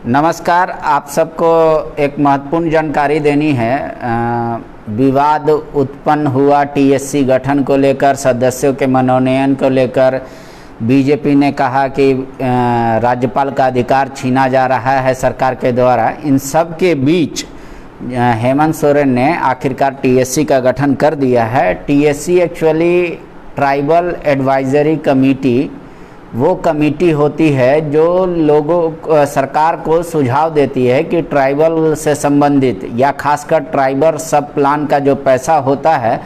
नमस्कार। आप सबको एक महत्वपूर्ण जानकारी देनी है। विवाद उत्पन्न हुआ टीएससी गठन को लेकर, सदस्यों के मनोनयन को लेकर बीजेपी ने कहा कि राज्यपाल का अधिकार छीना जा रहा है सरकार के द्वारा। इन सब के बीच हेमंत सोरेन ने आखिरकार टीएससी का गठन कर दिया है। TSC actually tribal advisory committee वो कमेटी होती है जो लोगों सरकार को सुझाव देती है कि ट्राइबल से संबंधित या खासकर ट्राइबल सब प्लान का जो पैसा होता है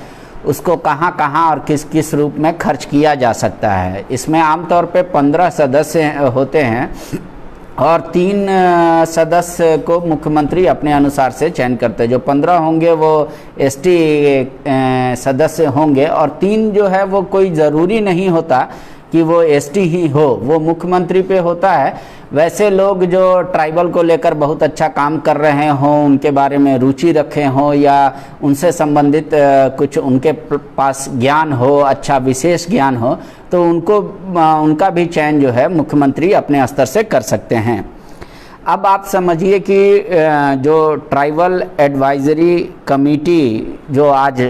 उसको कहाँ कहाँ और किस किस रूप में खर्च किया जा सकता है। इसमें आमतौर पे 15 सदस्य होते हैं और 3 सदस्य को मुख्यमंत्री अपने अनुसार से चयन करते हैं। जो 15 होंगे वो एसटी सदस्य होंगे और 3 जो है वो कोई ज़रूरी नहीं होता कि वो एसटी ही हो, वो मुख्यमंत्री पे होता है। वैसे लोग जो ट्राइबल को लेकर बहुत अच्छा काम कर रहे हों, उनके बारे में रुचि रखे हों या उनसे संबंधित कुछ उनके पास ज्ञान हो, अच्छा विशेष ज्ञान हो, तो उनका भी चयन जो है मुख्यमंत्री अपने स्तर से कर सकते हैं। अब आप समझिए कि जो ट्राइबल एडवाइजरी कमेटी जो आज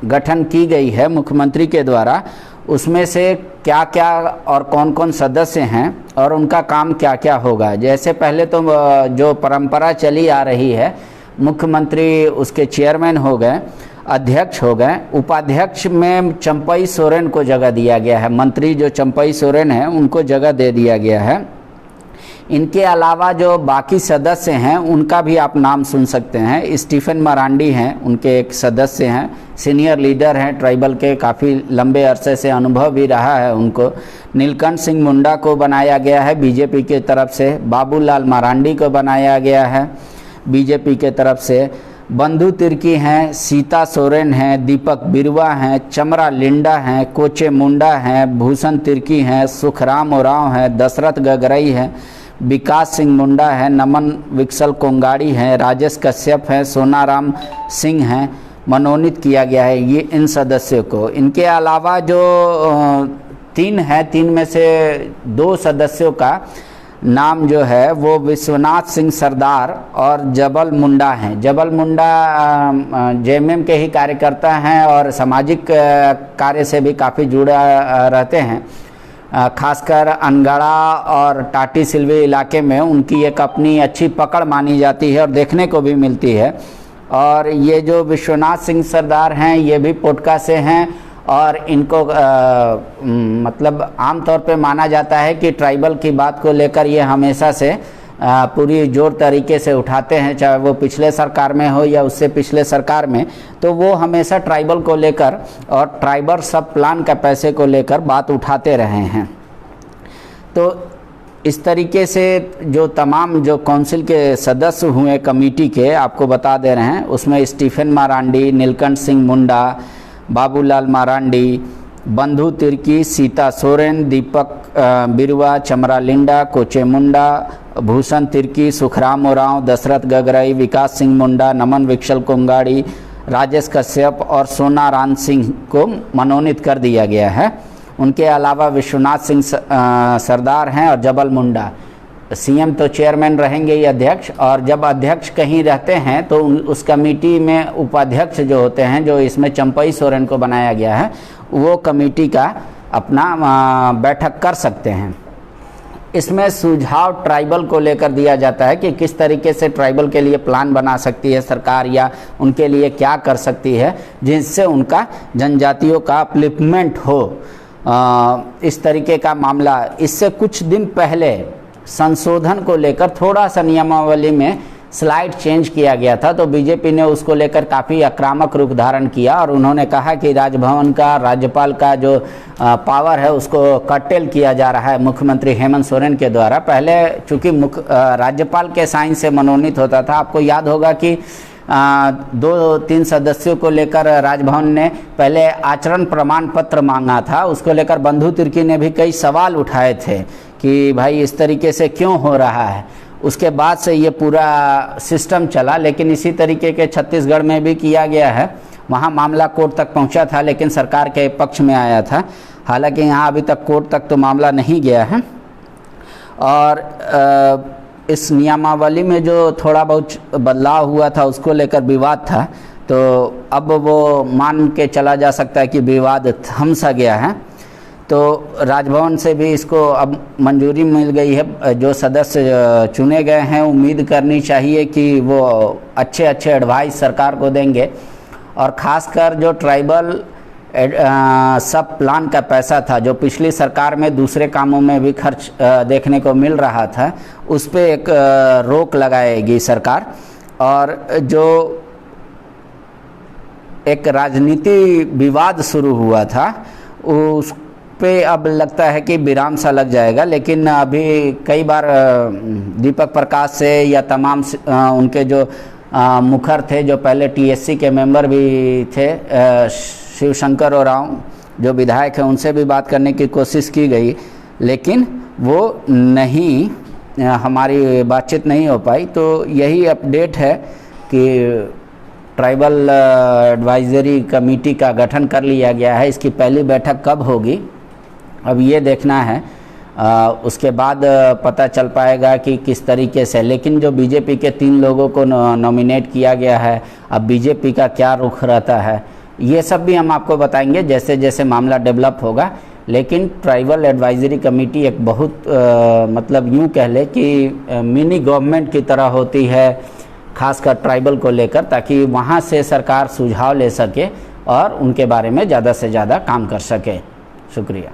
गठन की गई है मुख्यमंत्री के द्वारा, उसमें से क्या क्या और कौन कौन सदस्य हैं और उनका काम क्या क्या होगा। जैसे पहले तो जो परंपरा चली आ रही है, मुख्यमंत्री उसके चेयरमैन हो गए, अध्यक्ष हो गए, उपाध्यक्ष में चंपई सोरेन को जगह दिया गया है। मंत्री जो चंपई सोरेन हैं उनको जगह दे दिया गया है। इनके अलावा जो बाकी सदस्य हैं उनका भी आप नाम सुन सकते हैं। स्टीफन मरांडी हैं, उनके एक सदस्य हैं, सीनियर लीडर हैं ट्राइबल के, काफ़ी लंबे अरसे से अनुभव भी रहा है उनको। नीलकंठ सिंह मुंडा को बनाया गया है बीजेपी के तरफ से। बाबूलाल मरांडी को बनाया गया है बीजेपी के तरफ से। बंधु तिर्की हैं, सीता सोरेन हैं, दीपक बिरुवा हैं, चमरा लिंडा हैं, कोचे मुंडा हैं, भूषण तिर्की हैं, सुखराम ओरांव हैं, दशरथ गगरई हैं, विकास सिंह मुंडा है, नमन विक्सल कोंगाड़ी हैं, राजेश कश्यप हैं, सोनाराम सिंह हैं। मनोनीत किया गया है ये इन सदस्यों को। इनके अलावा जो 3 हैं, 3 में से 2 सदस्यों का नाम जो है वो विश्वनाथ सिंह सरदार और जबल मुंडा हैं। जबल मुंडा जेएमएम के ही कार्यकर्ता हैं और सामाजिक कार्य से भी काफ़ी जुड़ा रहते हैं। खासकर अनगढ़ा और टाटी सिल्वी इलाके में उनकी एक अपनी अच्छी पकड़ मानी जाती है और देखने को भी मिलती है। और ये जो विश्वनाथ सिंह सरदार हैं ये भी पोटका से हैं और इनको मतलब आमतौर पे माना जाता है कि ट्राइबल की बात को लेकर ये हमेशा से पूरी जोर तरीके से उठाते हैं, चाहे वो पिछले सरकार में हो या उससे पिछले सरकार में। तो वो हमेशा ट्राइबल को लेकर और ट्राइबल सब प्लान का पैसे को लेकर बात उठाते रहे हैं। तो इस तरीके से जो तमाम जो काउंसिल के सदस्य हुए कमेटी के, आपको बता दे रहे हैं, उसमें स्टीफन मरांडी, नीलकंठ सिंह मुंडा, बाबूलाल मरांडी, बंधु तिर्की, सीता सोरेन, दीपक बिरुवा, चमरा लिंडा, कोचे मुंडा, भूषण तिर्की, सुखराम ओरांव, दशरथ गगरई, विकास सिंह मुंडा, नमन विक्सल कोंगाड़ी, राजेश कश्यप और सोनाराम सिंह को मनोनीत कर दिया गया है। उनके अलावा विश्वनाथ सिंह सरदार हैं और जबल मुंडा। सीएम तो चेयरमैन रहेंगे ही, अध्यक्ष, और जब अध्यक्ष कहीं रहते हैं तो उस कमेटी में उपाध्यक्ष जो होते हैं, जो इसमें चंपई सोरेन को बनाया गया है, वो कमेटी का अपना बैठक कर सकते हैं। इसमें सुझाव ट्राइबल को लेकर दिया जाता है कि किस तरीके से ट्राइबल के लिए प्लान बना सकती है सरकार या उनके लिए क्या कर सकती है जिससे उनका जनजातियों का अपलिफ्टमेंट हो। इस तरीके का मामला, इससे कुछ दिन पहले संशोधन को लेकर थोड़ा सा नियमावली में स्लाइड चेंज किया गया था, तो बीजेपी ने उसको लेकर काफ़ी आक्रामक रूप धारण किया और उन्होंने कहा कि राजभवन का, राज्यपाल का जो पावर है उसको कर्टेल किया जा रहा है मुख्यमंत्री हेमंत सोरेन के द्वारा। पहले चूँकि राज्यपाल के साइन से मनोनीत होता था, आपको याद होगा कि 2-3 सदस्यों को लेकर राजभवन ने पहले आचरण प्रमाण पत्र मांगा था। उसको लेकर बंधु तिर्की ने भी कई सवाल उठाए थे कि भाई इस तरीके से क्यों हो रहा है। उसके बाद से ये पूरा सिस्टम चला, लेकिन इसी तरीके के छत्तीसगढ़ में भी किया गया है। वहाँ मामला कोर्ट तक पहुँचा था लेकिन सरकार के पक्ष में आया था। हालांकि यहाँ अभी तक कोर्ट तक तो मामला नहीं गया है। और इस नियमावली में जो थोड़ा बहुत बदलाव हुआ था उसको लेकर विवाद था, तो अब वो मान के चला जा सकता है कि विवाद थम सा गया है। तो राजभवन से भी इसको अब मंजूरी मिल गई है। जो सदस्य चुने गए हैं उम्मीद करनी चाहिए कि वो अच्छे अच्छे एडवाइस सरकार को देंगे, और ख़ासकर जो ट्राइबल सब प्लान का पैसा था जो पिछली सरकार में दूसरे कामों में भी खर्च देखने को मिल रहा था, उस पे एक रोक लगाएगी सरकार। और जो एक राजनीति विवाद शुरू हुआ था उस पे अब लगता है कि विराम सा लग जाएगा। लेकिन अभी कई बार दीपक प्रकाश से या तमाम उनके जो मुखर थे जो पहले टीएससी के मेंबर भी थे, शिवशंकर ओरांव जो विधायक हैं, उनसे भी बात करने की कोशिश की गई, लेकिन वो नहीं, हमारी बातचीत नहीं हो पाई। तो यही अपडेट है कि ट्राइबल एडवाइजरी कमेटी का गठन कर लिया गया है। इसकी पहली बैठक कब होगी अब ये देखना है, उसके बाद पता चल पाएगा कि किस तरीके से। लेकिन जो बीजेपी के 3 लोगों को नॉमिनेट किया गया है, अब बीजेपी का क्या रुख रहता है ये सब भी हम आपको बताएंगे जैसे जैसे मामला डेवलप होगा। लेकिन ट्राइबल एडवाइजरी कमेटी एक बहुत मतलब यूँ कह ले कि मिनी गवर्नमेंट की तरह होती है, खासकर ट्राइबल को लेकर, ताकि वहाँ से सरकार सुझाव ले सके और उनके बारे में ज़्यादा से ज़्यादा काम कर सके। शुक्रिया।